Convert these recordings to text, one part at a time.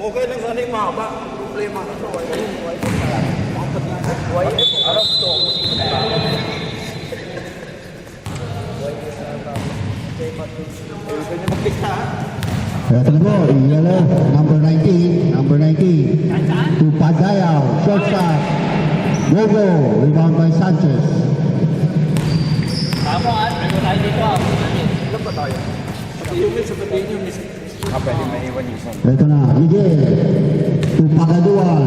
Okay lang sana yung mahaba. Problema na ito. Araw gusto ko Ito na po, yellow, number 19, to Padayaw, short shot, Gogo, rebound by Sanchez. Tama ah, pero tayo dito ah. Ilan ba tayo? Pati yung miss, sabihin yung miss. Pwede maiwan yung isang. Ito na, Miguel, to Pagaduan.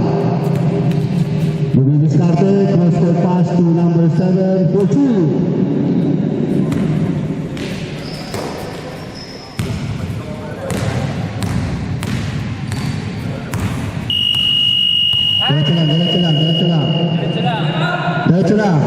Lumidiskarte, cross-court pass to number 7, for 2. Diretso lang. Diretso lang. Diretso lang. Diretso lang.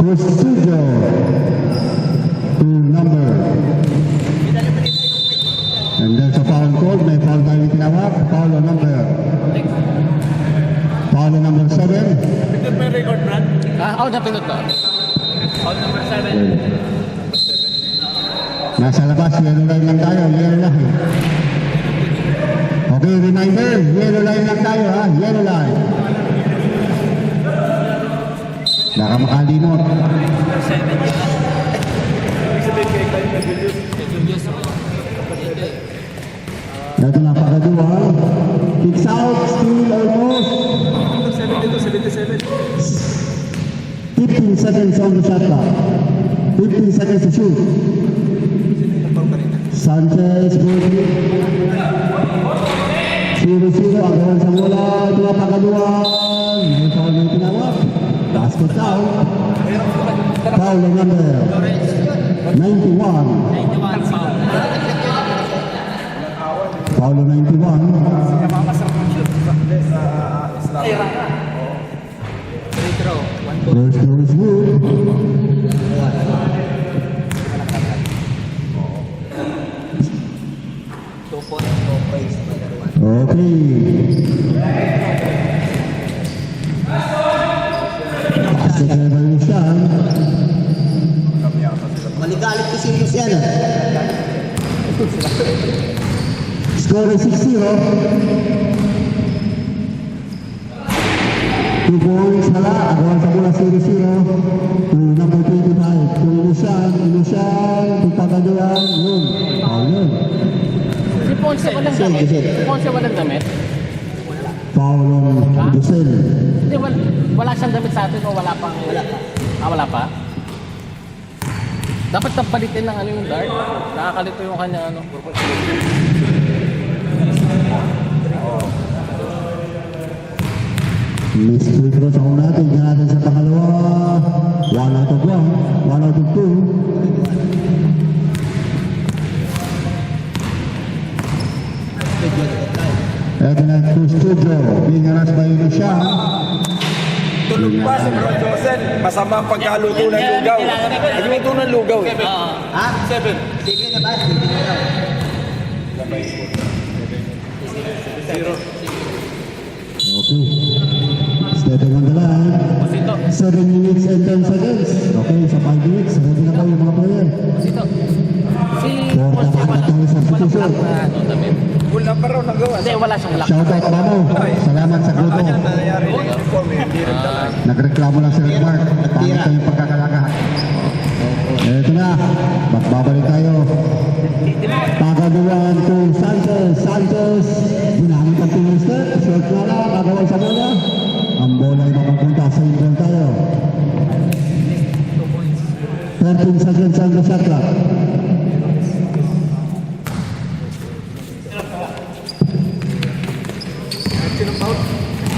Custudio to number. And there's a foul call. May foul tayo tinawag. Foul on number. Foul on number 7. Ito may record, Brad? Out na pinot to. Out number 7. Nasa labas, yellow line lang tayo. Yellow line. Okay, reminder. Yellow line lang tayo ha. Yellow line. Baka makalimot. 7 yun. Ibig sabihin kayo tayo nag-reduce. Julius. Ito na Pagaduan. Kicks out. Still almost 77. 15 seconds on the shot clock. 15 seconds to shoot. Sanchez good. 0-0 ang gawin sa bola. Ito na Pagaduan. May foul yung tinawag. Basket out. Foul on number 91. 91 foul. Foul on 91. Free throw. 1 First throw is good. Okay. Basket revolution. Maligalit ko si Luciano. Score is 6-0. 2 points hala. Agawan sa bola 0-0. To number 25. To Ilusian. To Pagaduan. Yun. Foul yun. Si Ponce walang damit. Ponce walang damit. Foul on Dusel. Hindi, wala siyang damit sa atin o wala pang... Wala pa? Dapat napalitin ng ano yung dart. Nakakalito yung kanya ano. Miss free throw sa una natin. Diyan natin sa pangalawa. 1 out of 1. 1 out of 2. Ito na Custodio. Being harassed by Ilusian. Tulog pa si Bro Joseph. Masama ang pagkaluto ng lugaw. Nagluto ng lugaw eh. Ha? 7. Sige na ba? Sige na daw. Okay. Stepping on the line. 7 minutes and 10 seconds. Okay, sa 5 minutes. Ready na kayo mga player. Sito. Si For the Ponce back tayo sa walang substitution. black na ano, damit. Wala pa raw nagawa. Hindi, wala siyang black. Shout out Mamo. Salamat sa grupo. Kanya nangyayari ng uniform eh. Hindi rin dala. Nagreklamo lang si Red Mark. Pangit kayong pagkakalaka. Ito na. Magbabalik tayo. Pagaduan to Sanchez. Ginamit ang tingin step. Short na lang. Pagawan sa bola. Ang bola ay mapapunta sa inbel tayo. 13 seconds on the shot clock.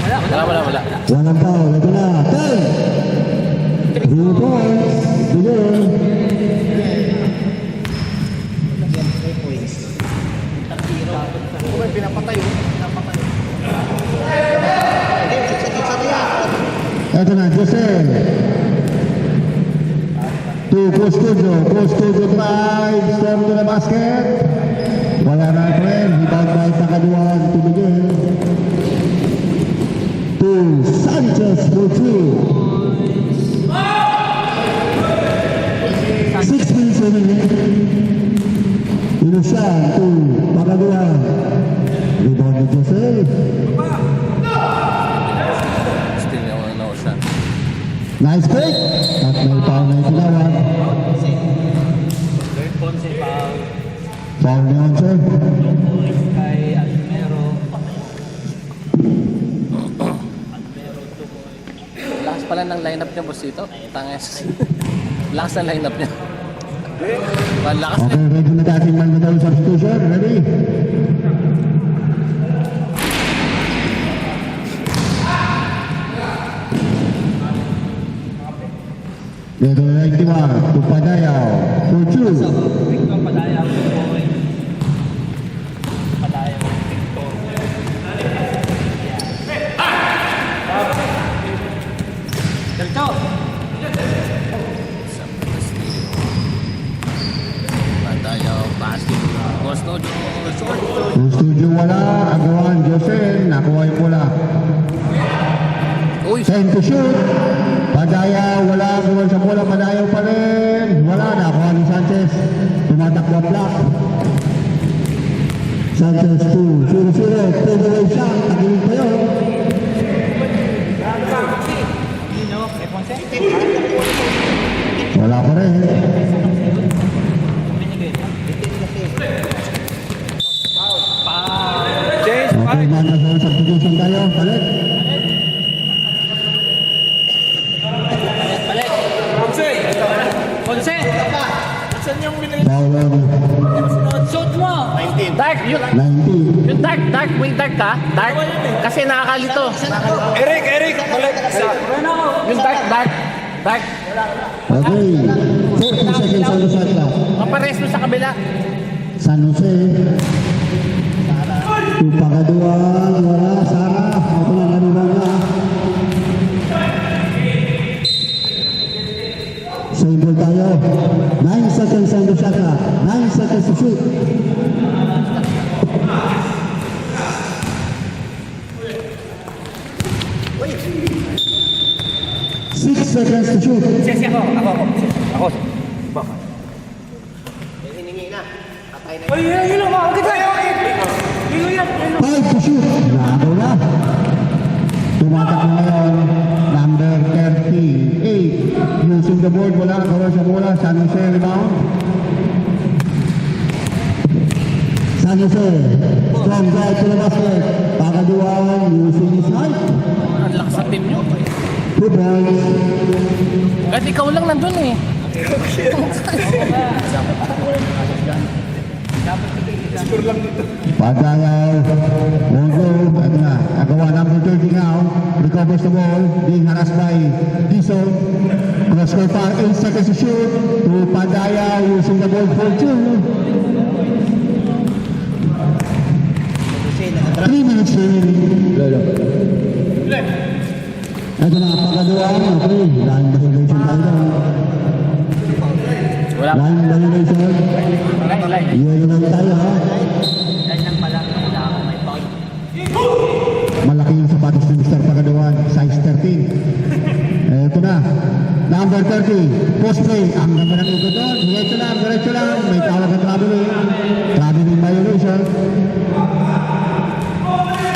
Wala. Walang foul. Ito na. 10. 3 points. Bigay. May pinapatay. Ito na, Josel. To Custodio drive, step to the basket. Wala na friend. Rebound by Pagaduan to begin. To Sanchez for 2. 6 minutes remaining. Inusan to Pagaduan. Rebound ni Joseph. Still na siya. Nice break. At may foul na itinawan. Third Ponce foul. Foul ni Onse. Kay Almero. Lakas pala ng lineup niya, boss, dito. Tangas. Lakas ng lineup niya. Malakas Okay, ready na dating mandatory substitution. Ready? Dito na 91, Tupadayaw, for 2. Victor Padayaw. Padayaw. Victor. Delto. Padayaw, passing. Gusto short. Yung studio wala, agawan, Joseph, nakuha yung pula. Uy, Send to shoot. Padayaw, wala, agawan sa pula, Padayaw pa rin. Wala, nakuha ni Sanchez. Tumatakbo block. Sanchez 2, 0-0, take away shot, tagilin pa yun. Wala pa rin. Change Okay, five. mandatory substitution tayo, balik. Balik. Ponce. Ponce. Foul on Shoot mo. dark, yun. 19. Yung dark, may dark ka? Dark? Kasi nakakalito. Eric, balik. Yung dark. Okay, 40 seconds on the shot clock. Mapares mo sa kabila. San Jose. Pagaduan, wala, Sara. Ito na, nariban na. Same ball tayo. 9 seconds on the shot clock. 9 seconds to shoot. Six seconds to shoot. Ako. Five to shoot. Nagaw na. Tumatak na ngayon. Number 38. Using the board. Wala. Karoon sa bola. San Jose rebound. San Jose. Strong drive to the basket. Pagaduan. Using his height. Ang lakas sa team nyo. 2 points. Kahit ikaw lang nandun eh. Padayaw. Ogo. Ito na. Agawa number 30 now. Recovers the ball. Being harassed by Dizon. Cross court foul. 8 seconds to shoot. To Padayaw. Using the ball for 2. 3 minutes remaining. Ito na. Pagaduan. Okay. Line violation tayo. Wala. Line violation. Wala. Yun lang tayo ha. Ganyan pala. Wala ako may foul. Malaki yung sapatos ni Mr. Pagaduan, size 13. Ito na, number 30, post play. Ang ganda ng ugot doon. Diretso lang. May tawag ang traveling. Traveling violation.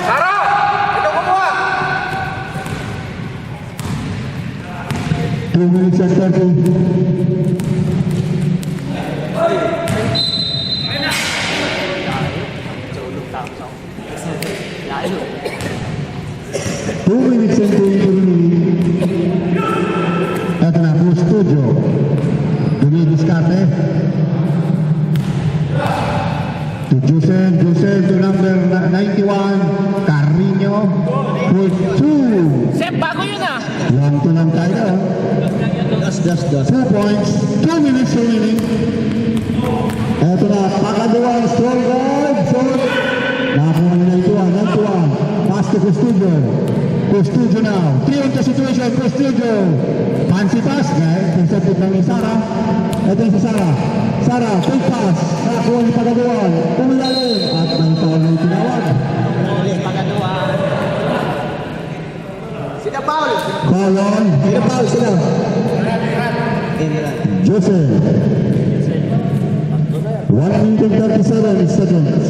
Sara! Ito kumuha! 2 minutes and 30. Two minutes and 20 remaining. Ito na, full studio. Dumidiskarte. To Joseph to number 91, Carriño. For 2. Sep, bago yun ah. Long to lang tayo. 2 points, 2 minutes remaining. Ito na, Pagaduan, strong guard, short. Nakakuha na 91. Pass to Custodio. Custodio na. now. 3 on the situation, Prestigio. Fancy pass, guys. Intercepted lang ni Sara. Ito yung si Sara. Sara, quick pass. Nakakuha ni Pagaduan. Pumilalim. At may foul na itinawag. Ulit pagaduan. Sila Paul. Call on. Sila Paul, sila. Joseph. 1 minute and 37 seconds.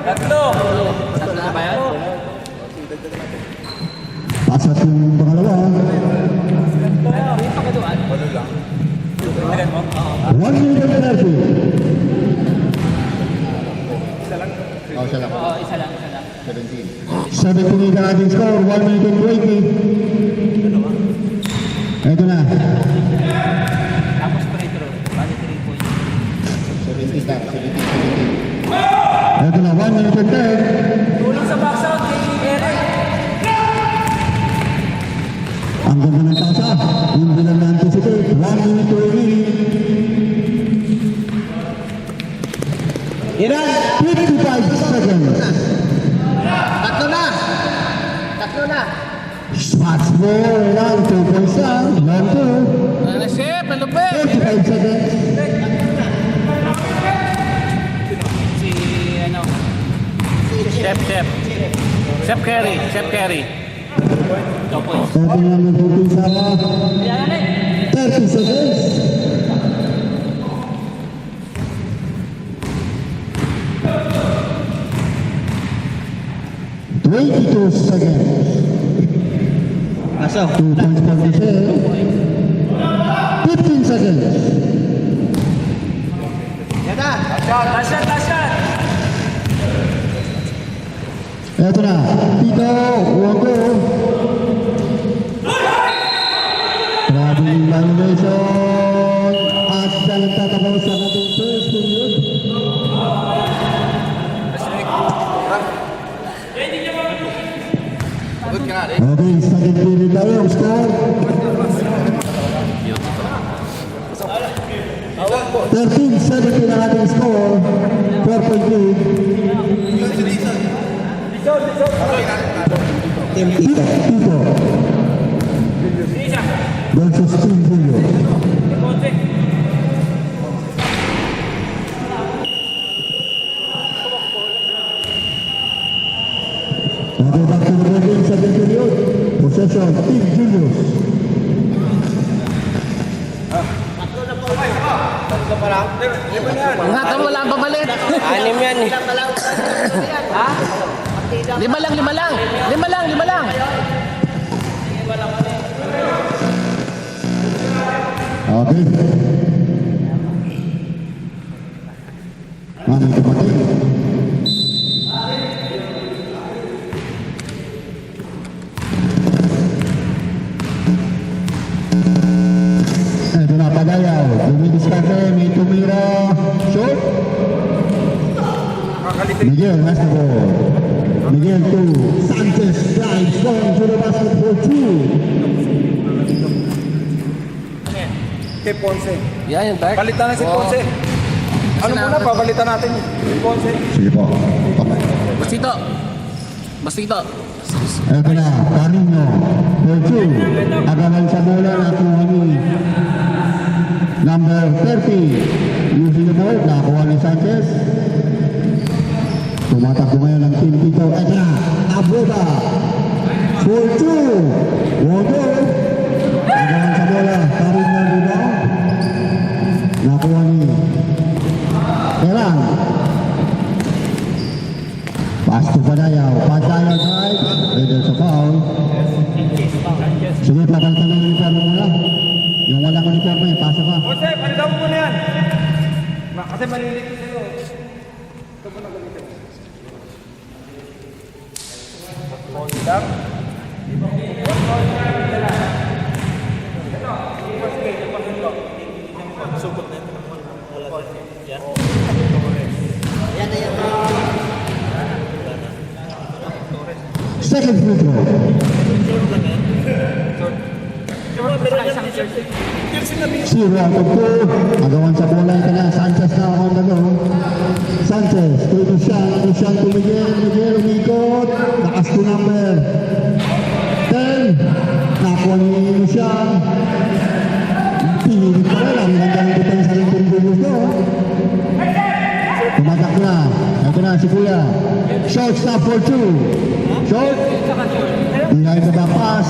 Tatlo! Tatlo na ba yan? Pasat yung pangalawa. Pagaduan. 1 minute and 30. Oo, isa lang. 17 ang ating score, 1 minute and 20. Ito na. Tapos free throw. Bali 3 points. Ito na, 1 minute and 10. Tulong sa box out kay Eric. Ang ganda ng tasa. Yung bilang na-anticipate. 1 minute to remaining. Iran. 55 seconds. Tatlo na. Tatlo na. Spots for Iran. 2 points lang. Long two. Chef, malupit! 35 seconds. Si ano. Chef. Chef Kerry. 2 points. Ito na ng 14 Sara. 30 seconds. Twenty-two seconds. Pasok. 2 points for Michelle. 15 seconds. Yan na. Tasyan. Ito na. Tito. Uwago. Grabe yung violation. At siya nagtatapos sa ating first period. Okay, second period tayo. Score. 13-17 ang ating score. 4-point lead. Team Tito. Tito. Versus Team Julio. Okay, back to the game, second period. Possession, Team Julius. Ingatan mo lang pamalit. Anim yan eh. Ha? Lima lang. Okay. May kapatid. Ito na, Pagayaw. Dumidiskarte, may tumira. Short. Miguel has the ball. Miguel to Sanchez drives going to the basket for 2. Kay Ponce. Yan yung back. Palitan na si Oo. Ponce. Ano muna, pabalitan natin si Ponce. Sige po. Bastito. Ito na, Carino. For 2. Agalan sa bola na kuha ni number 30. Using the ball, nakuha ni Sanchez. Tumatakbo ngayon ng team dito. Ito na, Abuda. For 2. Wogo. Agalan sa bola, Carino rebound. Nakuha ni Eran. Pass to Padayaw. Padayaw drive. Ready sa foul. Sige, papalitan ng uniform mo na. Yung walang uniform mo, pasa ka. Ponce, palitan mo muna yan. Kasi malilito sa'yo. Ito mo na gamitin. Ponce lang. Second free throw. Zero out of 2. Agawan sa bola ito na. Sanchez na ako ang gano. Sanchez. To Lucian to Miguel. Miguel umikot. Lakas to number 10. Nakuha ni Lucian. Pinilit pa rin. Ang ganda ng depensa ng Pilipinas ko. Tumatak na. Ito na si Kuya. Short stop for 2. Short. Behind the back pass.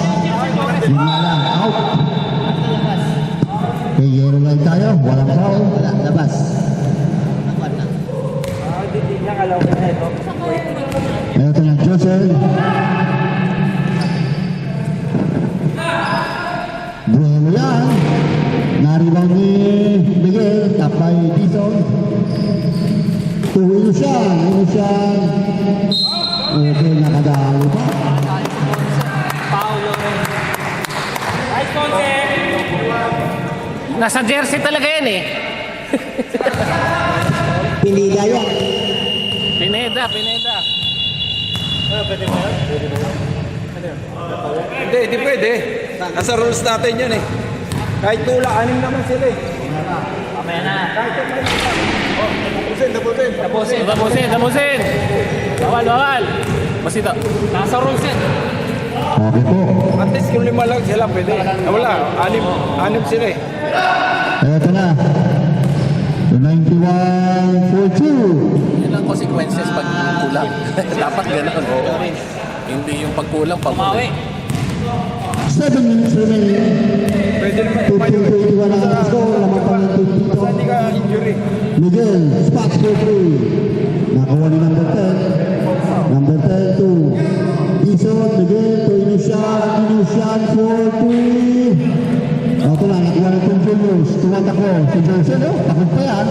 Yun nga lang. Out. Okay, yellow line tayo. Walang foul. Wala, labas. Nakuha na. Ito na Josel. Bueno yan. Naribaw ni Miguel. Tapay Dizon. Ilusian. Okay, nakadalo pa. Nasa jersey talaga yan eh. Pinila yan. Pineda. Hindi pwede. Nasa rules natin yun eh. Kahit tula, 6 naman sila eh. Mamaya na. Tapusin. Bawal. Masita. Nasa rules yan. Okay po. At least kung 5 lang sila pwede. Wala, 6 sila eh. Ito na. 91-42. Yun ang consequences pag kulang. Dapat gano'n. Hindi yung pagkulang, Mawi. 7 minutes remaining. Pwede naman 15-21 ang score. Lamang pa ng 22. Basta hindi ka injury. Miguel, spot for 3. Nakawa ni number 10. Number 10 to Dizon, Miguel to Inusian for 3. Ito na, nakuha ng Tom Julius. Tumatak ko. Si Jose, no? Takot pa yan.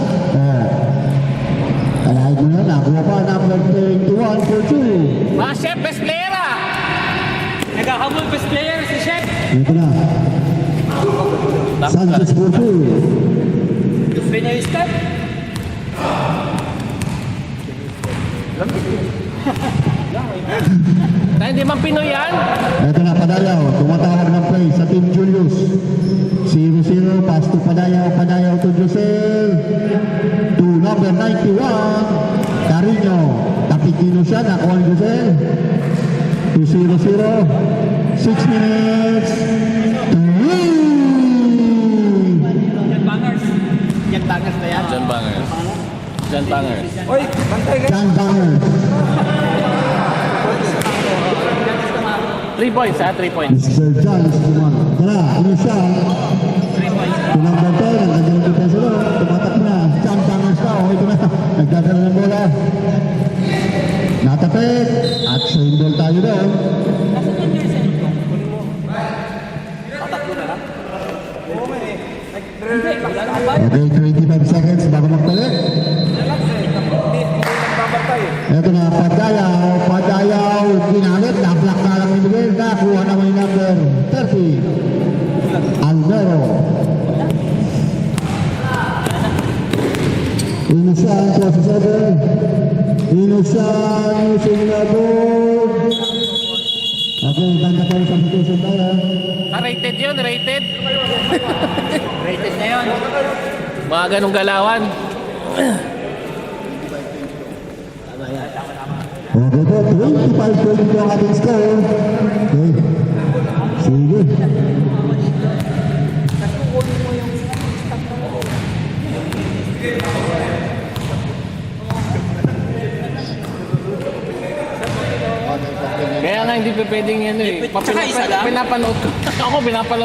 Alahid mo na, nakuha pa number 21 for 2. Mga chef, best player ah! Nagkahabol best player si Chef. Ito na, Sanchez for 2. Gusto niya yung step. Kaya hindi man Pinoy yan. Ito na, Padayaw. Tumatawag ng play sa Team Julius. 0-0, pass to Padayaw to Josel. To number 91, Carino. Tapikino siya, nakuha ni Josel. To 0-0, 6 minutes. To win! Yan bangers ba yan? John Bangers. Oy, bantay ka. John Bangers. 3 points ha, 3 points. Mr. John Estimano. Tara, ano siya? To number 10, ang ganda ng depensa doon. Tumatak na. John Bangers pa. O, ito na. Nagdadala ng bola. Natapit. At same ball tayo doon. Okay, 25 seconds bago magpalit. Ito na, Padayaw, ginamit, na-block na lang ni Miguel, nakuha naman yung number 30, Alvaro. Inusian, 47, Inusian, using na board. Okay, ganda tayo sa situation tayo. Rated yun, rated. Rated na yun. Mga ganong galawan. Okay po, 25-22 ang ating score. Okay. Sige. Kaya nga hindi pa pwedeng yan eh. Tsaka isa lang? Pinapanood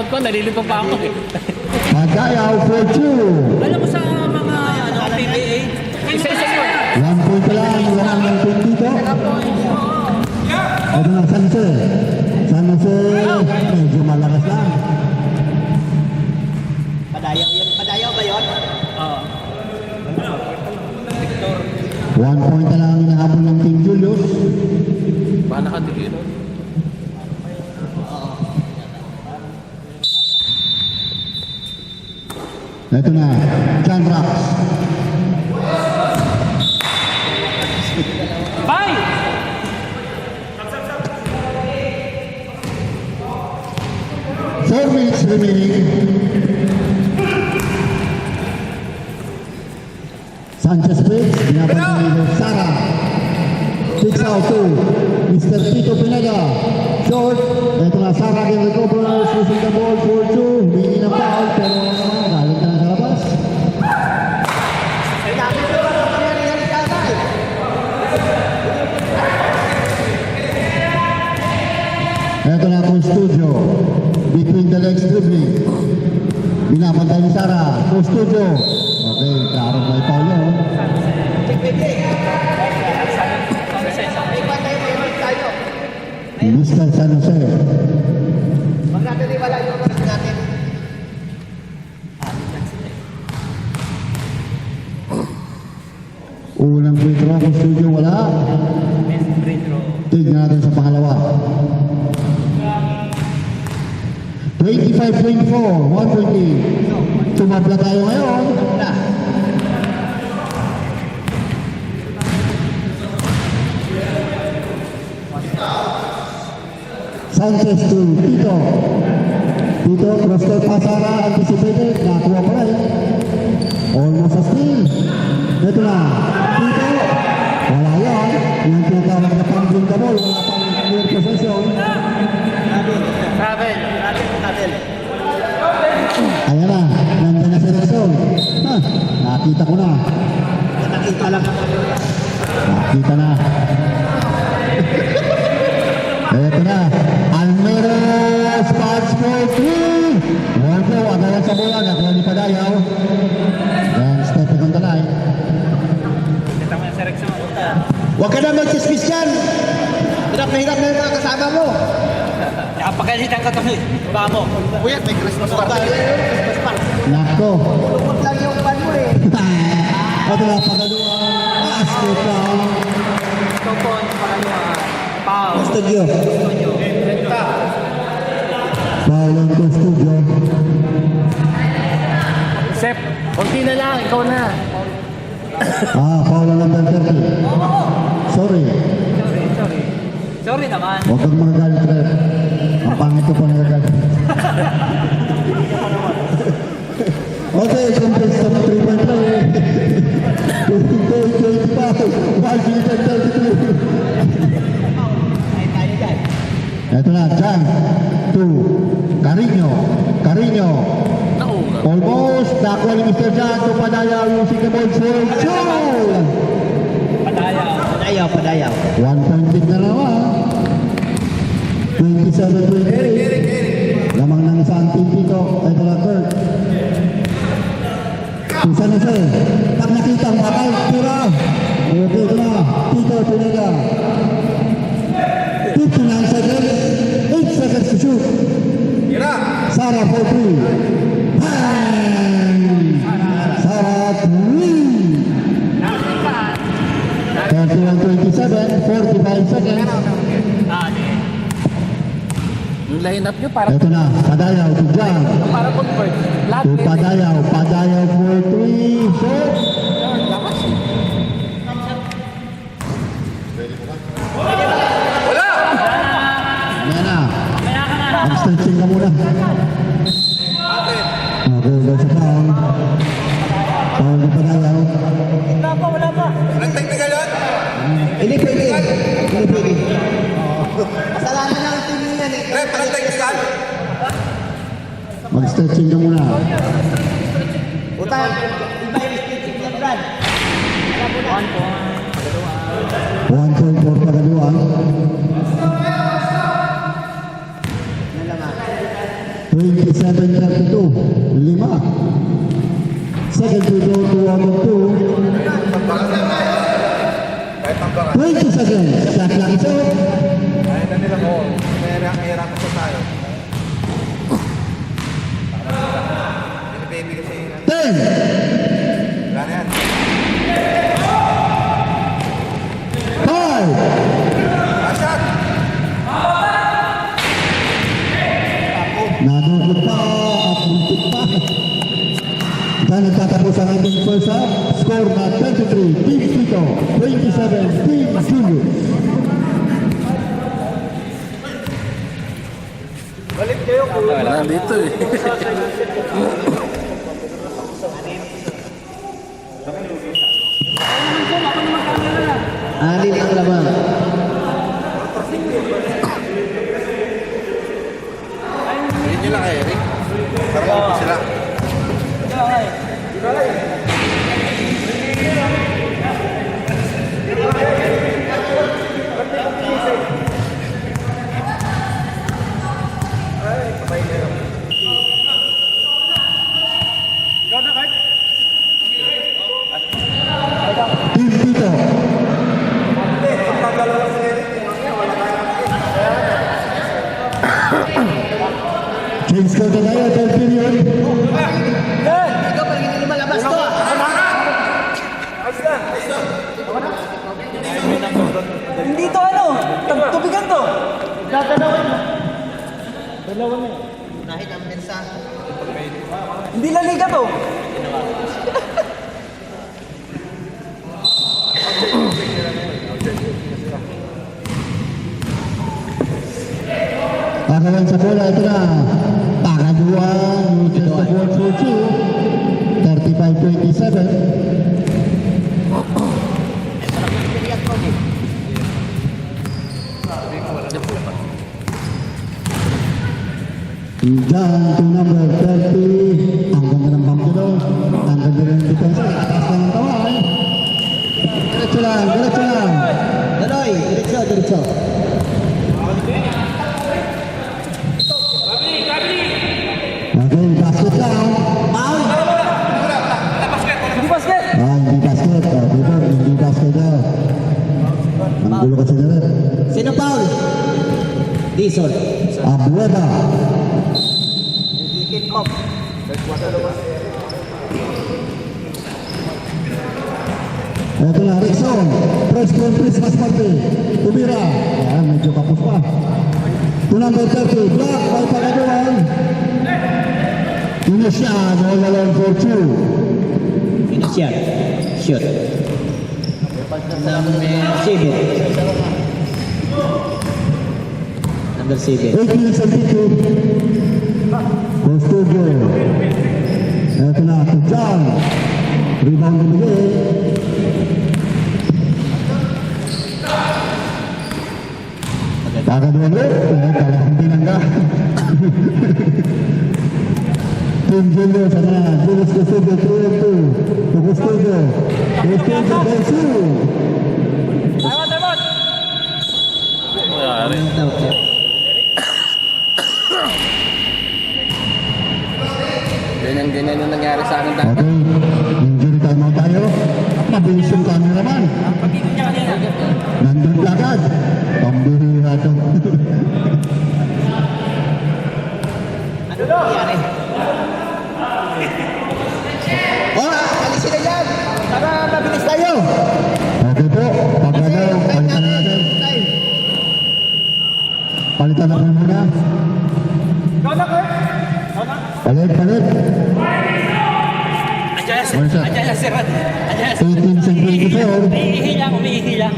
ko. Nalilito pa ako eh. Padayaw for 2. Alam mo sa mga PBA, Isa-isa yun. 1 point pa lang, wala ng 20 dito. Ito na, San Jose, medyo malakas lang. Padayaw ba yun? Oo. 1 point na lang ang hinahabol ng Team Julius. Baka nakatigil. Ito na, John Rax. Bye! 4 minutes remaining. Sanchez breaks, binabantay ni Sara. Kicks out to Mr. Tito Pineda. Short. Ito na Sara again recovers. Losing the ball for 2. Humingi ng foul pero naman galing na sa labas. Ito na po studio. Between the legs dribbling. Binabantay ni Sara. Po studio. Okay, karoon may foul yun. Mr. San Jose. Magkataniwala yung oras natin. Unang free throw po studio wala. Best free throw. Tignan natin sa pangalawa. 25-24, 120. Tumabla tayo ngayon. Sanchez to Tito. Tito, cross-court pa Sara, anticipated. Nakuha pa rin. Almost a steal. Ito na. Tito. Wala yan. Yung tinatawag na pang-bring the ball. Wala pang clear possession. Travel. Ayan na. Nandiyan na si Rexon. Ha, nakita ko na. Nakita lang. Nakita na. Ito na. Almero spots for 3. Wonko, agayan sa bola. Nakuha ni Padayaw. And stepping on the line. Kita mo yung selection. Huwag ka na magsismis yan. Hirap na yung mga kasama mo. Napagalitan ka kami. Baka mo. Uy, may Christmas party. Christmas party. Nakto. Lukot lang yung pan mo eh. Ito na pagaluan. Basket foul. Ito po ang pangalawa. Pau. Studio. Foul on the studio. Sep, konti na lang, ikaw na. Foul on number 30. Sorry. Sorry naman. Huwag kang magagalit, Rep. Ang pangit ko pa nagagalit. Okay, complete sa 3-point play. 25, margin 10-32. Ito na, Jan. 2. Carino. Nauga. Almost. Nakuha ni Mr. Jan. To Padayaw using the ball for 2. Padayaw. 1 point lead na naman. 27-28. Lamang ng isang team dito. Ito na, Kurt. San Jose. Pag nakita ang bakal, tira. Okay, ito na. Tito Pineda. 59 seconds. 8 seconds to shoot. Sara for 3. Bang! Sara 3. 31-27. 45 seconds. Yung lineup nyo para Ito na. Padayaw to Jan. para convert. Lahat To Padayaw. Padayaw for 3. Shot. lakas eh. Ayan na. Mag-stretching ka muna. Okay, go sa foul. Foul ni Padayaw. Hindi pwede. Kasalanan ng team yan eh. Mag-stretching ka muna. Utang. Iba yung stitching niya, Brad. 1 point for Pagaluan. 27-32. 5. Second free throw to 1 of 2. 20 seconds. Shot lang ito. Ayaw na nila ko. Mahirap ko sa tayo. Baby kasi. 10. Wala na yan. 5. Shot! Nadukot pa at muntik pa. Dahil nagtatapos ang ating first half, score na 23, Team Tito, 27, Team Julius. Balik kayo, kuya. Wala dito eh. Alin ang lamang. Hindi nyo lang kay Eric. Para maupit sila. Team Tito. Change ko na tayo, 12 period. Ikaw pag hindi lumalabas to. Hindi to ano, tubigan to. Dahil ang mensahe. Hindi La Liga to. Pakalan sa bola, ito na. Pakaduan, Lucas the ball for 2. 35-27. Down to number 30. Ang ganda ng bangko doon. Ang ganda ng depensa. Atas na ng tawan. Diretso lang, diretso lang. Daloy, diretso, diretso. Okay, basket lang. Foul. Hindi basket. Hindi basket. Dito, hindi basket daw. Ang gulo kasi na rin. Sino foul? Dizon. Abuela. Kick off. Ito na, Rickson. Press conference mas parte. Tumira. Ayan, medyo kapos pa. To number 30, block by Pagaduan. Finish yan, all alone for 2. Finish yan. Shoot. Number 7. Number 7. 18-72. Costudio. Ito na, to John. Rebound binigay. Pagaduan ulit. Kala hindi nangga. Team Julio sa mga Julius Costudio 3-2. To Costudio. Costudio Bensu. Mayari. Ganyan yung nangyari sa akin dati. Okay, injury time out tayo. Mabilis yung cameraman. Nandun agad. Pambihira ito. Alisin na yan. Para mabilis tayo. Okay po, pagkagaw, palitan na natin. Palitan na po muna. Palit. One shot. 18-24. Umiihi lang.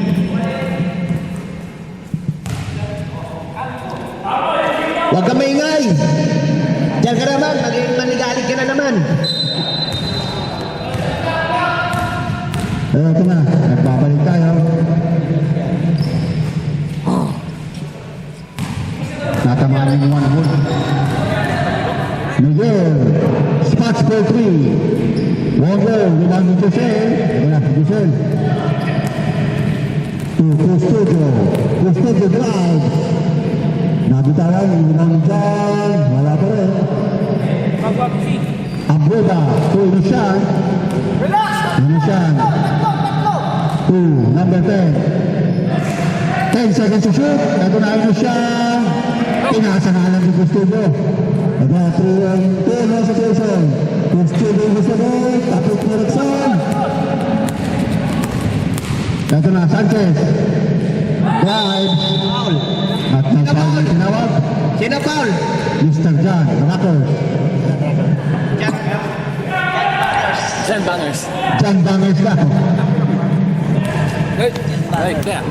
Huwag ka maingay. Diyan ka naman. Manigalig ka na naman. Ito na, nagbabalik tayo. Natamaan yung one wood. Miguel, spots for 3. Wonder, rebound to Giselle. Ito na, Giselle. To Custodio. Custodio drive. Nabitawan, rebound dyan. Wala pa rin. Abueda, to Inishan. Inishan. To number 10. 10 seconds to shoot. Ito na Inishan. Pinasa na lang si Custodio. Ito, 3-2 na sa Jason. Custodio gusto mo. Tapos ni Rexon. Ito na, Sanchez. Drive. Foul. At nag-foul na tinawag. Sino foul? Mr. John, Rocker. Jen Bangers. John Bangers ka. Right there.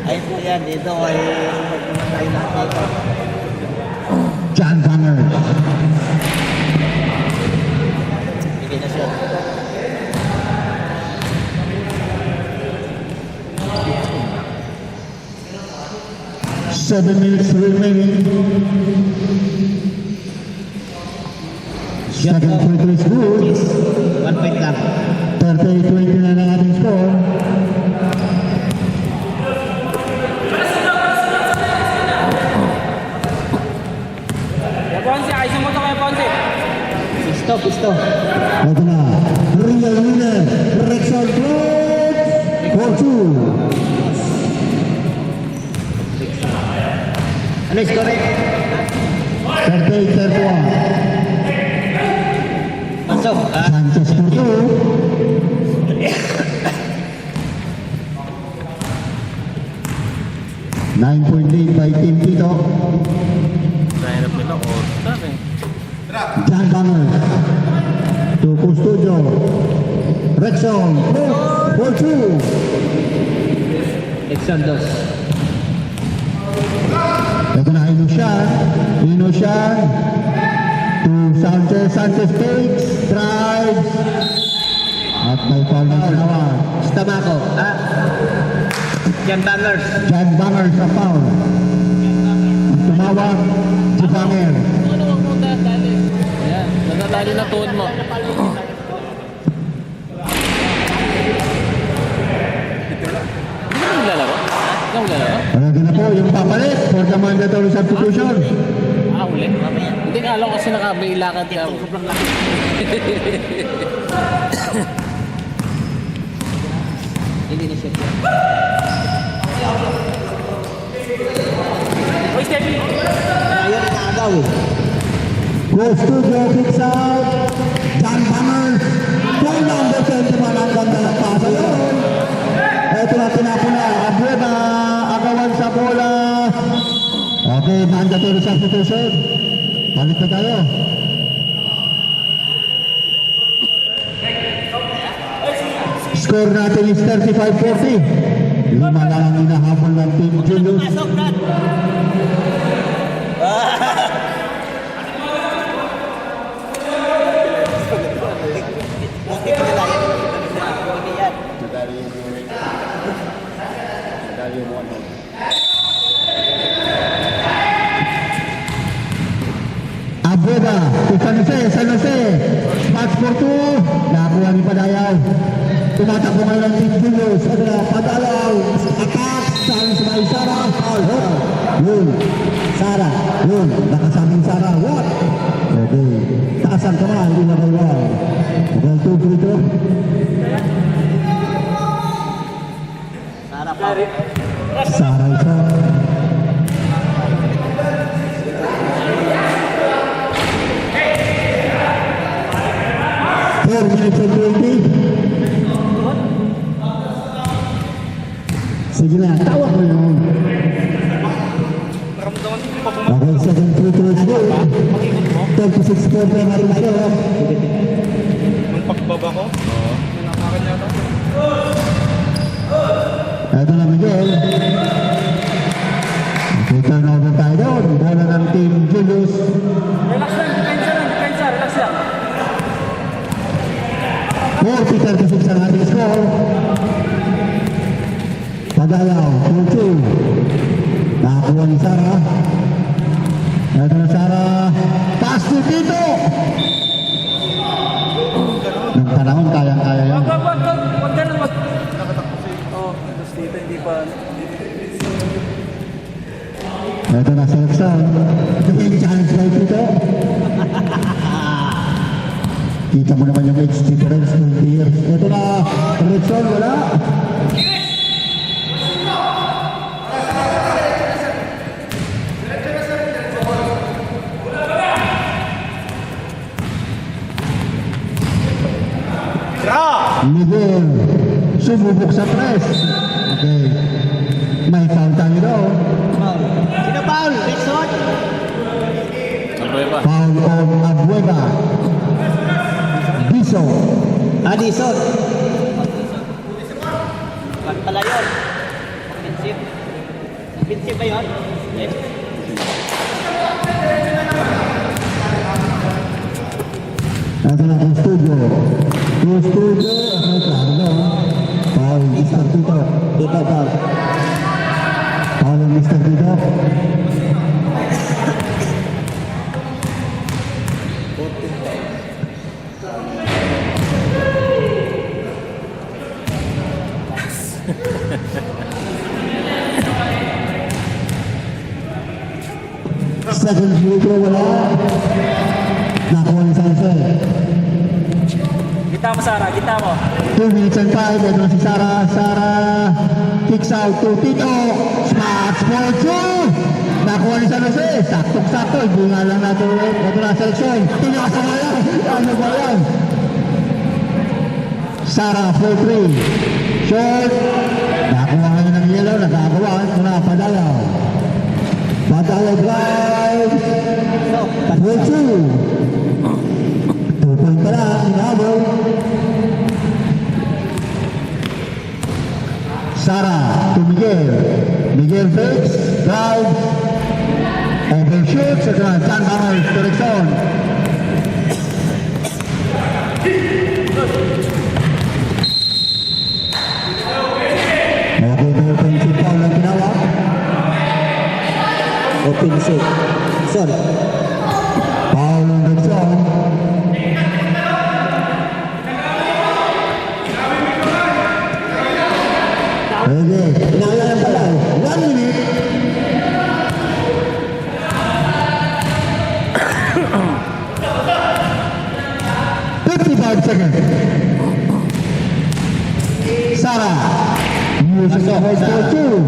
Ay po yan. Dito ay magmamatay natin. John 7 minutes remaining. Second free throw is good. 1 point lang. 38-20 na ang ating score. Kaya Ponce, ayusin mo to kaya Ponce. Pisto. Ito na. Real winner. Rexon Blades. 4-2. Ano yung score? 38-31. Pasok. Sanchez for 2. Nine-point lead by Team Tito. Lineup nila, all-star eh. John Banger. To Custodio. Rexon. 4-2. Exandos. Ito na Inoshan. To Sanchez. Sanchez takes. Drives. At may foul na tinawag. Stamako. Jan Bangers. John Banger sa foul. Ang tumawag si Banger. Ano wag mo dadali? Ayan, nadadali na tuhod mo. Hindi ka naglalaro? Hindi ka naglalaro? Palagi na po yung papalit for the mandatory substitution. Uli? Hindi ka alam kasi may ilakad ka. Hindi na siya. Uy, Stevie. Ayaw na agaw eh. Custodio kicks out. John Banger. Goal number 21 ang ganda ng pasa yun. Ito na tinapon na. Abueva. Agawan sa bola. Okay, mandatory substitution. Balik na tayo. Score natin is 35-40. Lima na lang hinahabol ng Team Julius. Abueda, to San Jose. Match for 2. Nakakuha ni Padayaw. Tumatakbo ngayon ng Team Julius. Ito na, Padalaw. Attack. Chance by Sara. Foul. Yun. Sara. Yun. Nakasabing Sara. What? Okay. Taasan ka man. Hindi na kayo. Okay, 2 free throw. Sara ito. Minutes and 20. Sige na, tawag mo yun. Okay, second free throw is good. 36-4 na rin siya. Nung pagbaba ko, nakakan yata. Ito na Miguel. Okay, turnover tayo doon. Bola ng Team Julius. Relax lang, depensa, relax lang. 40-36 ang ating score. Padayaw, 4-2. Nakakuha ni Sara. Ito na Sara. Pass to Tito. Nung panahon, kayang-kaya yan. Wag ganun, wag. Oo, tapos dito hindi pa. Ito na si Rexon. Ito challenge by Tito. Kita mo naman yung age difference ng years. Ito na, Rexon, wala. Miguel, sumubok sa press. Okay. May foul tayo doon. Sino foul? Rexon? Abueva. Foul on Abueva. Biso. Addison. Bakit pala yun? Offensive. Offensive ba yun? Yes. Ito na kung studio. Yung studio, ano klaro no? Foul, Mr. Tito. Tito, foul. Foul, Mr. Tito. Second free throw, wala. Nakuha ni Sanchez. Kita mo, Sara. Kita mo. 2 minutes and 5. Ito na si Sara. Sara kicks out to Tito. Smash for 2. Nakuha ni San Jose. Saktong-sakto. Bunga lang natin ulit. Ito na seleksyon. Tinasa na yan. Ano ba yan? Sara for 3. Short. Nakuha niya ng yellow. Nakagawa. Ito na Padayaw. Padayaw drive. For 2. 2 point pa lang. Inabot. Sara to Miguel. Miguel fakes, drive, overshoots, at John Hammers, direksyon. Okay, offensive foul ang tinawag. Offensive. Sorry. Foul ang direksyon. Okay, Inaayaran pala. 1 minute. Seconds. Sara using the hold for 2.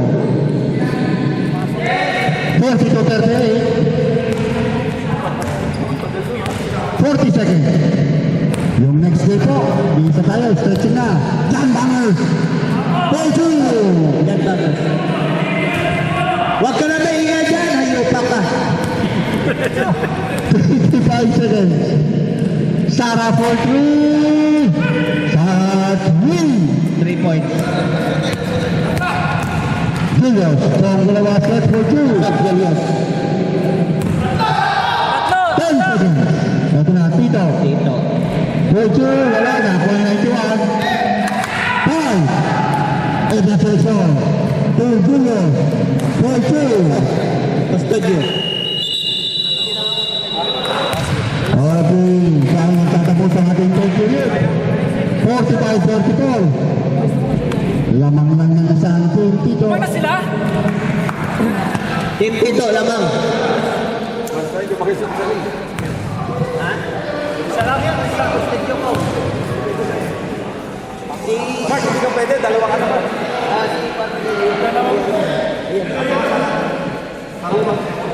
42-38. 40 seconds. Yung next day po, bisa tayo, stretching na. John Bangers. For 2. Yan bagay. Huwag ka na maingay dyan. Hayupa ka. 55 seconds. Sara for 3. Shot win. 3 points. Julius from the basket for 2. Julius. 10 seconds. Ito na, Tito. Dito. For 2, wala na. 91. 5. Ito na seleksyon. To Julius. For 2. Custodio. Okay, saan magtatapos ang ating third period? 45-44. Lamang lang ng isang team, Tito. Paano sila? Team Tito, lamang. Basta hindi makisasali. Isa lang yan. Isa lang. Custodio ko. Mark, hindi ka pwede. Dalawa ka naman.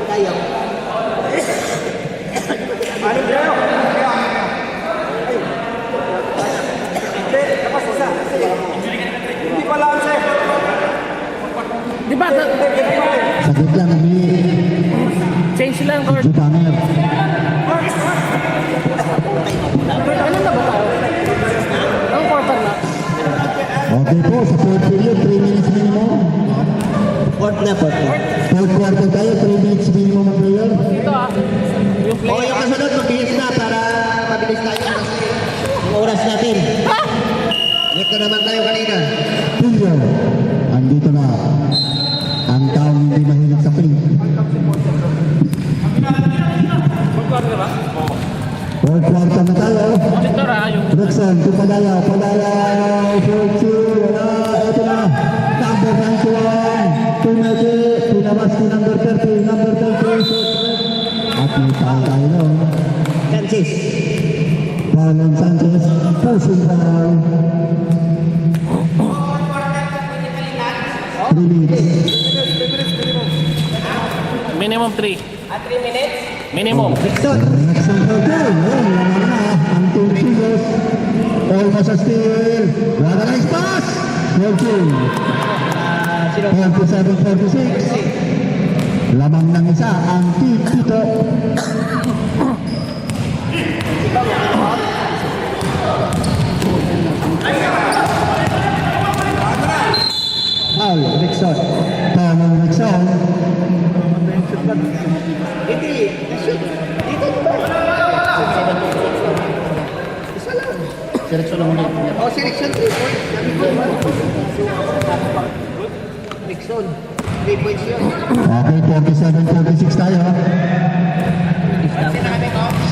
Tayo. Ano dyan? Hindi, tapos isa. Hindi pala ang sir. Di ba? Saglit lang ni Change lang, Lord. Jubanger. Ano na ba tayo? Ang quarter na. Okay po, sa fourth period, 3 minutes minimum. Fourth na, fourth na. Fourth quarter tayo, 3 minutes minimum ang player. Ito ah. Yung O play. yung kasunod, mabilis na para mabilis tayo. Ang oras natin. Ito naman tayo kanina. Pilyo, andito na ang taong hindi mahilig sa pink. Quarter ba? Fourth quarter na tayo. Monitor ah. Yung Rexon, to Padayaw, Padayaw, 4-2, wala, ito na, number 91, Tumeke, pinabas ni number 30, number 30, at may foul tayo doon. Francis. Marlon Sanchez, pushing foul. 3 minutes. Minimum 3. 3 minutes? Minimum. Dixon. Rexon for 2, yun, laman na, ang Team Chigos, almost a steal, what a nice pass, 4-2. 47-46. Lamang ng isa ang Team Tito. Foul, Rickson. Tamang Rickson. O, selection 3 points. Dixon. 3 points yun. Okay, 47-46 tayo.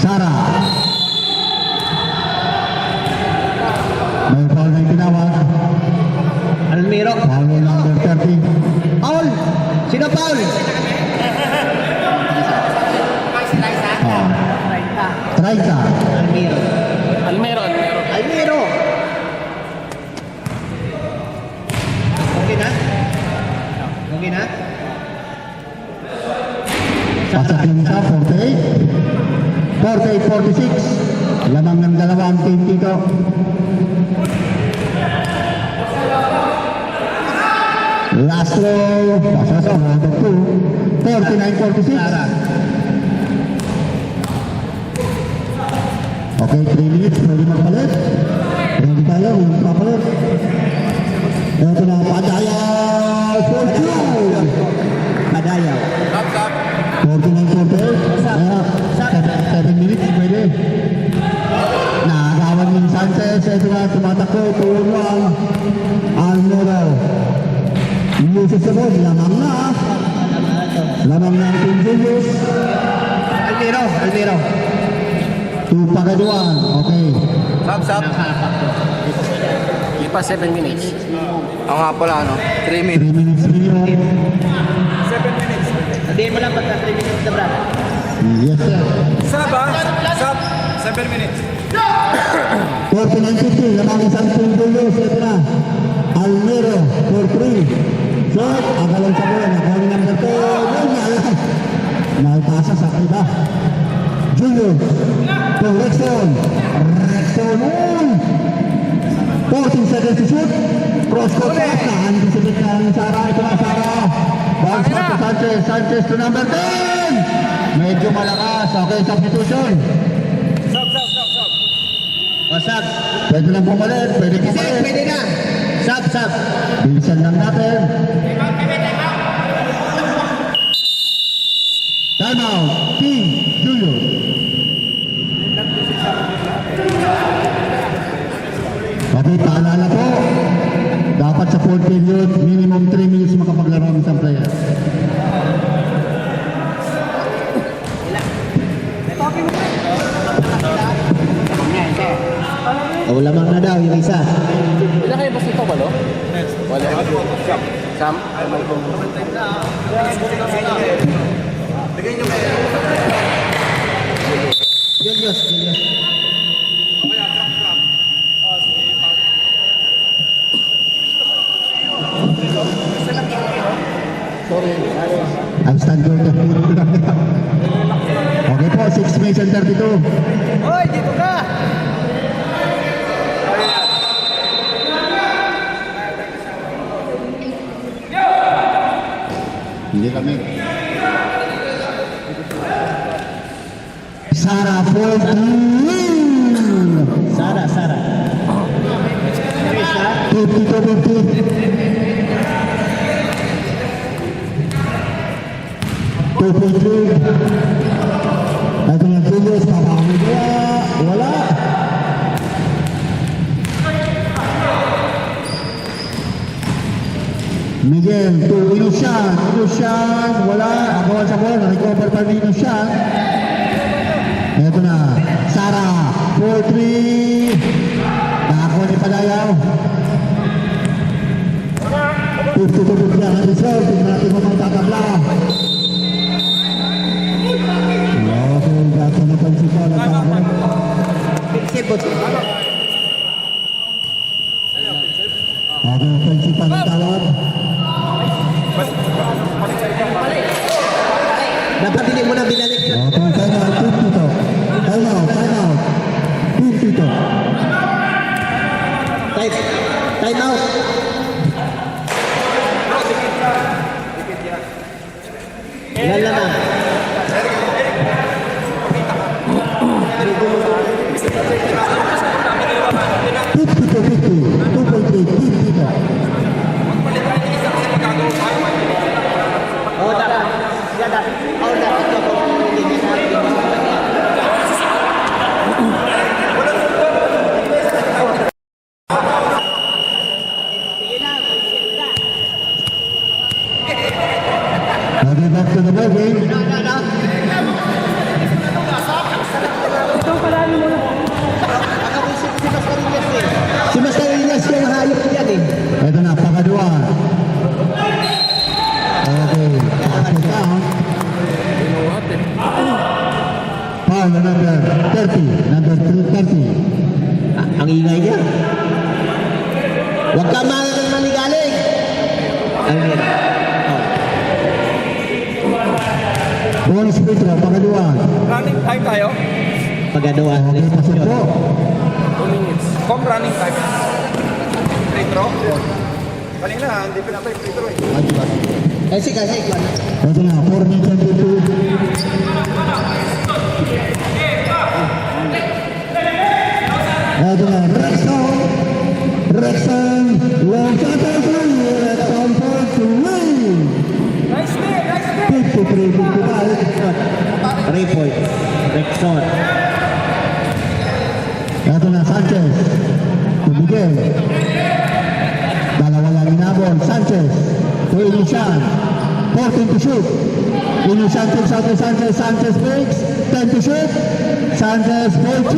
Sara. May foul na itinawag. Almiro. Foul number 30. Paul. Sino Paul? Almiro. Almero. Almiro! Okay na? Okay na? Pasok yung isa, 48. 48-46. Lamang ng dalawang team dito. Last row. Pasok, round of 2. 49-46. Okay, 3 minutes. Pwede magpalit. Ready tayo, magpapalit. Ito na, Padayaw for 2. Padayaw. 49-48. Kaya 7 minutes pwede. Nakagawan yung Sanchez. Ito na tumatakbo. 2-1. Almoro. Yusuf Sabon. Lamang na. Lamang na ang Team Julius. Almiro. 2 Pagaduan. Okay. Sab. Hindi pa 7 minutes. Ako nga pala, 3 minutes. 3 minutes minimum. 7 minutes. Sabihin mo lang pagka 3 minutes na brad. Yes, sir. Sab, Sab. 7 minutes. 49-50. Lamang isang Team Julius. Ito na. Almero for 3. Shot. Agalan sa bola. Nakuha ni number 10. Naipasa sa iba. Julius. To Rexon. Rexon. 14 seconds to shoot. Cross court pass. Naanticipate na ang Sara. Ito na Sara. Bounce back to Sanchez. Sanchez to number 10. Medyo malakas. Okay, substitution. Sab. Sab. Pwede lang pumalit. Pwede Kasi pumalit. pwede na. Sab. Bilisan lang natin. Time out. Team Julius. Okay, paalala po. Dapat sa fourth period, minimum 3 minutes makapaglaro ang isang player. O, lamang na daw yung isa. Ilan kayo ba dito? Walo? Walo. Sam? Julius. Ang standard of puro lang. Okay po, 6 minutes and 32. Hoy, dito ka! Hindi kami. Sara for 3. Sara. 2.3. Ito na Julius, papakagaya. Wala. Miguel, 2 Inusian, wala. Agawan sa bola, recover pa ni Inusian. Ito na, Sara, 4-3. Nakakuha ni Padayaw. 52-50 ang result. Tingnan natin kung magtatabla. Okay, gato na principal. Sipot. Okay, principal ang tawag. Dapat hindi mo na binalik. Okay, time out, 52. Time out. 52. Time out. Ilan lang na? Oh, dapat. Oh, dapat ka po. Hindi na. Okay, back to the ball game. Si Master Elias yung hayop yan eh. Ito na, pakadua. Okay, pass it down. Binuhat eh. Foul na number 30. Number 330. Ang ingay niya. Huwag ka manigaling. Almira. Bonus free throw, pangalawa. Running time tayo. Pagadawa. Okay, pasok po. 2 minutes. Kung running time. Free throw. Kanina, hindi pinatay free throw eh. Kasi ikaw na. Ito na, 4 minutes and 22. Ito na, Rexon, long shot and three, Rexon for three. Nice play. 53-55. 3 points. Rexon. Ito na, Sanchez. Tumigil. Dalawa lang inabon. Sanchez. To Inusian. 14 to shoot. Inusian takes out to Sanchez. Sanchez breaks. 10 to shoot. Sanchez for 2.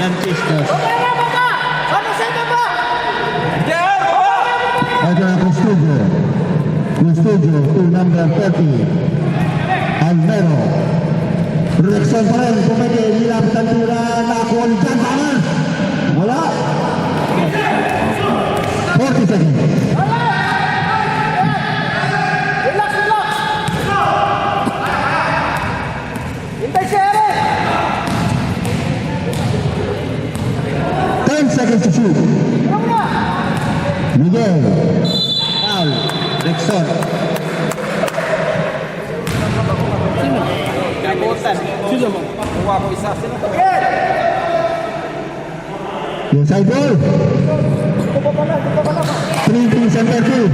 Franciscos. Ito na, Custodio. Custodio to number 30. Alvero. Rexon pa rin. Pumili. Nilapit ang tira. Nakakuha ni John Banner. Wala. 40 seconds. Relax, relax! Hintay si Ere! 10 seconds to shoot. Miguel. Foul. Rexon. Sino mo? Kuha ko isa. Sino to? Yung side ball. 3 pins and 30.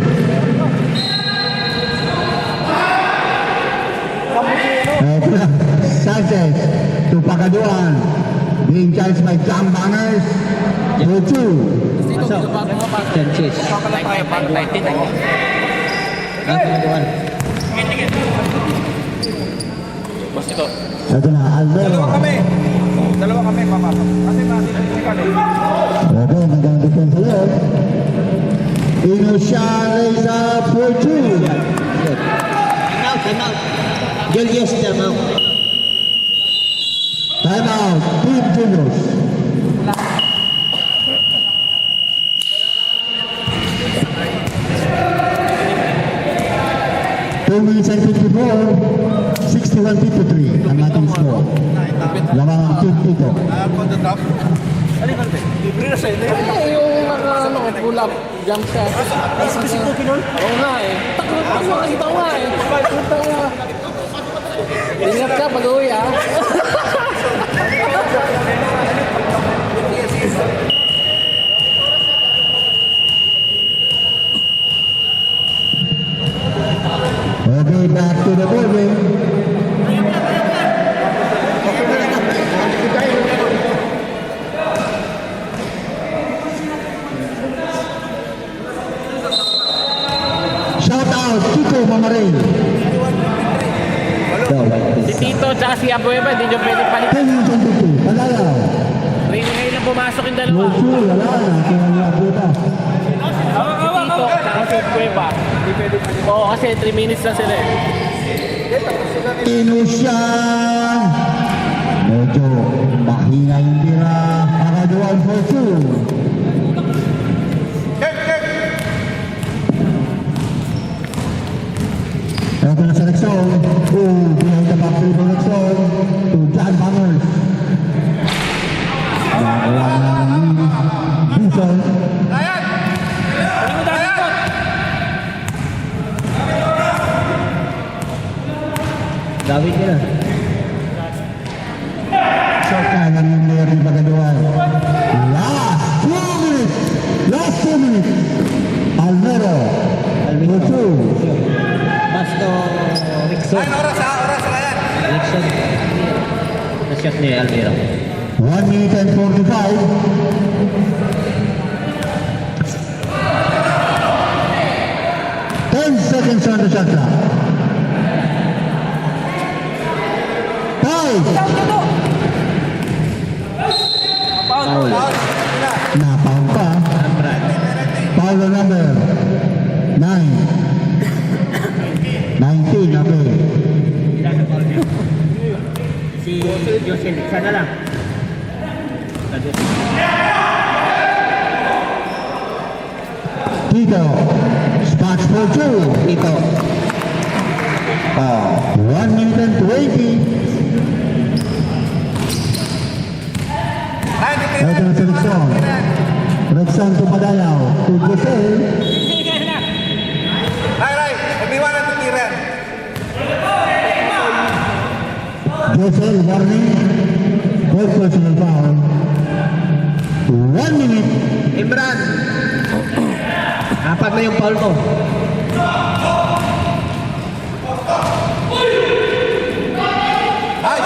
Ito na. Sanchez to Pagaduan. Being charged by Jam Bangers. For 2. Dito bago ka pa. Sanchez. Pagkalat tayo. Pag 19 na niya. Ang pagadawan. Boss ito. Ito na. Alvero. Dalawa kami, papasok. Kasi natin ka eh. Okay, magandang defense ulit. Inusian is up for 2. Time out. Julius, time out. Time out. Team Juniors. Two minutes and 54, 61-53 ang ating score. Lamang ang team dito. Yung pull up, jump shot. Oo nga eh. Takot, nakita ko nga eh. Puta nga. Ingat ka pag-uwi ah. Okay, back to the building. Shout out, Chico Mamarin. Si Tito at si Abueva, hindi nyo pwede palit. 10 minutes and 50. Palalaw. Training ngayon na pumasok yung dalawa. No two, wala na. Kaya niya po pa. Si Tito at si Abueva. Oo, kasi 3 minutes lang sila eh. Inusian. Medyo mahina yung tira. Pagaduan for 2. Ito na sa Rexon. Behind the back three for Rexon. To John Bangers. Nagawa na ni Bison. Gawin niya na. Shot na lang yung layer ni Pagaduan. Last 2 minutes. Last 2 minutes. Alvero. For 2. Basto Rexon. Oras na yan. Rexon. Na-shot ni Almira. 1 minute and 45. Seconds on the shot clock. 5. Foul. Na-foul pa. Foul on number 9. 19, okay. Si Josel, sana lang. Tito, spots for two. Dito. 1 minute and 20. Ito na si Rickson. Rickson tumadayaw. To Josel. Ray, umiwan ang titiran. Josel warning. Fourth personal foul. 1 minute. Imran. Apat na yung foul ko. Ay!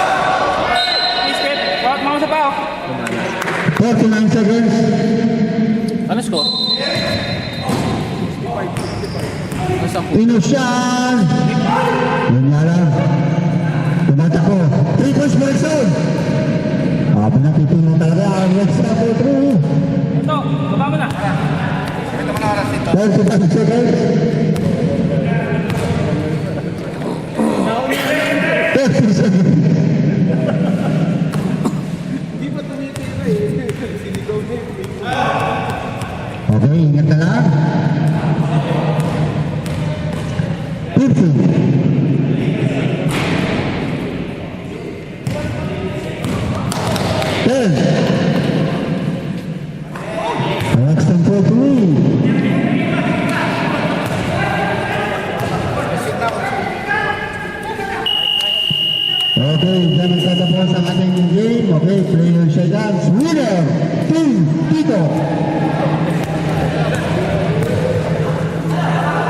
49 seconds. Ano score? Ano sa Inusyan. Yun nga lang. Tumatakbo. 3 points for Rickson. Pinapipino talaga ang Rickson for 3. Ito, baba mo na. 35 seconds. 30 seconds. Okay, ingat ka lang. 10. Alex and 43. Okay, dyan ang tatapos ang ating game. Okay, player siya dyan. Winner, Team Tito.